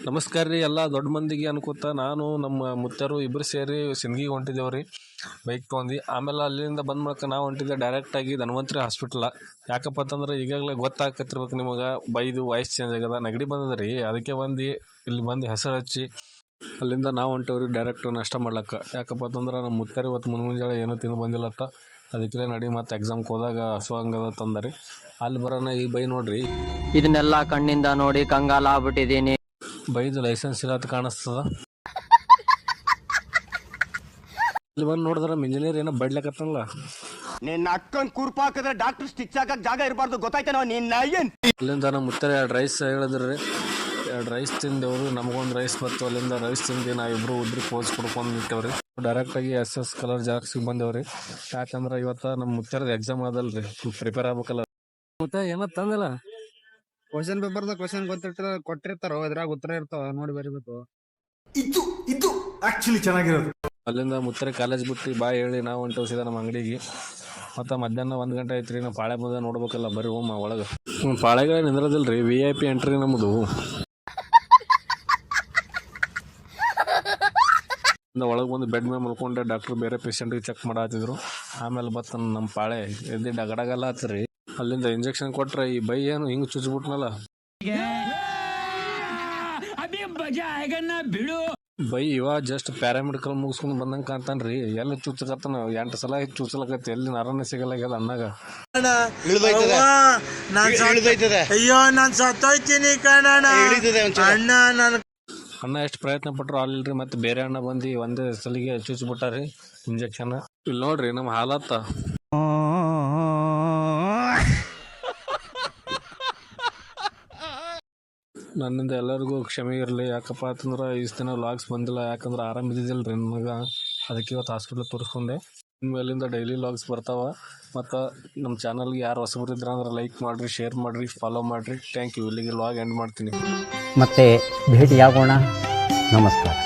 ನಮಸ್ಕಾರ ರೀ ಎಲ್ಲ ದೊಡ್ಡ ಮಂದಿಗೆ ಅನ್ಕೋತ ನಾನು ನಮ್ಮ ಮುತ್ತರು ಇಬ್ಬರು ಸೇರಿ ಸಿಂದಗಿಗೆ ಹೊಂಟಿದ್ದೇವ್ರಿ ಬೈಕ್ ತೊಗೊಂಡು. ಆಮೇಲೆ ಅಲ್ಲಿಂದ ಬಂದ ಮೂಲಕ ನಾವು ಹೊಂಟಿದ್ದೆ ಡೈರೆಕ್ಟಾಗಿ ಧನ್ವಂತರಿ ಹಾಸ್ಪಿಟ್ಲ. ಯಾಕಪ್ಪ ಅಂತಂದ್ರೆ ಈಗಾಗಲೇ ಗೊತ್ತಾಗತ್ತಿರ್ಬೇಕು ನಿಮಗೆ, ಬೈದು ವಾಯ್ಸ್ ಚೇಂಜ್ ಆಗ್ಯದ, ನೆಗಡಿ ಬಂದದ ರೀ. ಅದಕ್ಕೆ ಬಂದು ಇಲ್ಲಿ ಬಂದು ಹೆಸರು ಹಚ್ಚಿ ಅಲ್ಲಿಂದ ನಾವು ಹೊಂಟೇವ್ರಿ ಡೈರೆಕ್ಟ್ ನಾಷ್ಟ ಮಾಡ್ಲಕ್ಕ. ಯಾಕಪ್ಪ ಅಂತಂದ್ರೆ ನಮ್ಮ ಮುತ್ತರು ಇವತ್ತು ಮುಂಜಾನೆ ಏನೂ ತಿಂದು ಬಂದಿಲ್ಲತ್ತ. ಅದಕ್ಕೆ ನಡಿ ಮತ್ತು ಎಕ್ಸಾಮ್ಗೆ ಹೋದಾಗ ಹಸುವಂಗದ ತಂದರಿ. ಅಲ್ಲಿ ಬರೋಣ ಈ ಬೈ ನೋಡ್ರಿ, ಇದನ್ನೆಲ್ಲ ಕಣ್ಣಿಂದ ನೋಡಿ ಕಂಗಾಲ ಆಗ್ಬಿಟ್ಟಿದೀನಿ. ಬೈದು ಲೈಸೆನ್ಸ್ ಇಲ್ಲತ್ತ ಕಾಣಿಸ್ತದ. ಇಲ್ಲಿ ಬಂದು ನೋಡಿದ್ರೆ ಇಂಜಿನಿಯರ್ ಏನೋ ಬಡ್ಲಕತ್ತಲ್ಲ. ನಿನ್ನ ಅಕ್ಕನ್ ಕುರ್ಪ ಹಾಕಿದ್ರೆ ಡಾಕ್ಟರ್ ಸ್ಟಿಚ್ ಹಾಕಕ್ ಜಾಗ ಇರಬಾರ್ದು, ಗೊತ್ತಾಯ್ತೇನೋ ನಿನ್ನ ಏನ್. ಅಲ್ಲಿಂದ ನಮ್ಮ ಮುತ್ತರ 2 ರೈಸ್ ಹೇಳಿದ್ರಿ. 2 ರೈಸ್ ತಿಂದೇವ್ರು. ನಮಗೊಂದು ರೈಸ್ ಬತ್ತು. ಅಲ್ಲಿಂದ ರೈಸ್ ತಿಂದು ನಾವಿಬ್ರು ಉದ್ರಿ ಪೋಸ್ ಕೊಡ್ಕೊಂಡು ನಿಂತೇವ್ರಿ. ಡೈರೆಕ್ಟಾಗಿ SS ಕಲರ್ ಜಾಕ್ಸಿಗೆ ಬಂದೇವ್ರಿ. ಯಾಕಂದ್ರೆ ಇವತ್ತು ನಮ್ಮ ಮುತ್ತರದ ಎಕ್ಸಾಮ್ ಅದಲ್ರಿ, ಪ್ರಿಪೇರ್ ಆಗ್ಬೇಕಲ್ಲ. ಮತ್ತೆ ಏನೋ ತಂದಿಲ್ಲ, ಕ್ವಶನ್ ಪೇಪರ್ದ ಕ್ವಶನ್ ಕೊಟ್ಟಿರ್ತಾರೋ, ಅದ್ರಾಗ ಉತ್ತರ ಇರ್ತಾವ, ನೋಡಿ ಬರಿಬೇಕು. ಇದು ಆಕ್ಚುಲಿ ಚೆನ್ನಾಗಿರೋದು. ಅಲ್ಲಿಂದ ಮುತ್ತರ ಕಾಲೇಜ್ ಬಿಟ್ಟು ಬಾ ಹೇಳಿ ನಾವು ಹೊಂಟೇವ್ ಸೀದಾ ನಮ್ಮ ಅಂಗಡಿಗೆ. ಮತ್ತು ಮಧ್ಯಾಹ್ನ 1 ಗಂಟೆ ಐತ್ರಿ. ನಾವು ಪಾಳೆ ಬಂದ ನೋಡ್ಬೇಕಲ್ಲ, ಬರೀ ಹೋಮ ಒಳಗೆ ಪಾಳೆಗಳೇ ನಿಂದ್ರದಿಲ್ರಿ. VIP ಎಂಟ್ರಿ ನಮ್ಮದು. ಒಳಗೆ ಬಂದು ಬೆಡ್ ಮೇಲೆ ಮಲ್ಕೊಂಡೆ. ಡಾಕ್ಟ್ರು ಬೇರೆ ಪೇಷಂಟ್ಗೆ ಚೆಕ್ ಮಾಡತ್ತಿದ್ರು. ಆಮೇಲೆ ಬತ್ತ ನಮ್ಮ ಪಾಳೆ ಎದ್ದು ಡಗಡಗಲ್ಲ ಹತ್ರಿ. ಅಲ್ಲಿಂದ ಇಂಜೆಕ್ಷನ್ ಕೊಟ್ರೆ ಈ ಬೈ ಏನು ಹಿಂಗೆ ಚುಚ್ಬಿಟ್ನಲ್ಲ. ಬೈ ಇವಾಗ ಜಸ್ಟ್ ಪ್ಯಾರಾಮೆಡಿಕಲ್ ಮುಗಿಸ್ಕೊಂಡು ಬಂದಂಗೆ ಕಾಣ್ತಾನ್ರಿ. ಎಲ್ಲಿ ಚುಚ್ಚಕತ್ತಾನ 8 ಸಲ ಚುಚ್ಚಲಕತ್ತಿ. ಎಲ್ಲಿ ನರನೇ ಸಿಗಲಾಗ್ಯದ ಅನ್ನಾಗ. ಅಯ್ಯೋ ನಾನ್ ಸತ್ತೋಯ್ತೀನಿ ಕಣಣ್ಣ. ಅಣ್ಣ ಎಷ್ಟು ಪ್ರಯತ್ನ ಪಟ್ರು ಅಲ್ಲಿಲ್ರಿ. ಮತ್ತೆ ಬೇರೆ ಅಣ್ಣ ಬಂದು ಒಂದೇ ಸಲಿಗೆ ಚುಚ್ಬಿಟ್ಟಾರಿ ಇಂಜೆಕ್ಷನ್. ಇಲ್ಲಿ ನೋಡ್ರಿ ನಮ್ಮ ಹಾಲತ್ತ. ನನ್ನಿಂದ ಎಲ್ಲರಿಗೂ ಕ್ಷಮೆ ಇರಲಿ. ಯಾಕಪ್ಪ ಅಂತಂದ್ರೆ ಇಷ್ಟು ದಿನ ವ್ಲಾಗ್ಸ್ ಬಂದಿಲ್ಲ. ಯಾಕಂದ್ರೆ ಆರಾಮಿದ್ದಿಲ್ಲ ರೀ ನನಗೆ. ಅದಕ್ಕೆ ಇವತ್ತು ಹಾಸ್ಪಿಟ್ಲ್ ತೋರಿಸ್ಕೊಂಡೆ. ಇನ್ಮೇಲಿಂದ ಡೈಲಿ ವ್ಲಾಗ್ಸ್ ಬರ್ತಾವ. ಮತ್ತು ನಮ್ಮ ಚಾನಲ್ಗೆ ಯಾರು ಹೊಸಬರು ಇದ್ರೆ ಅಂದ್ರೆ ಲೈಕ್ ಮಾಡಿರಿ, ಶೇರ್ ಮಾಡಿರಿ, ಫಾಲೋ ಮಾಡಿರಿ. Thank you. ಇಲ್ಲಿಗೆ ವ್ಲಾಗ್ ಎಂಡ್ ಮಾಡ್ತೀನಿ. ಮತ್ತೆ ಭೇಟಿಯಾಗೋಣ. ನಮಸ್ಕಾರ.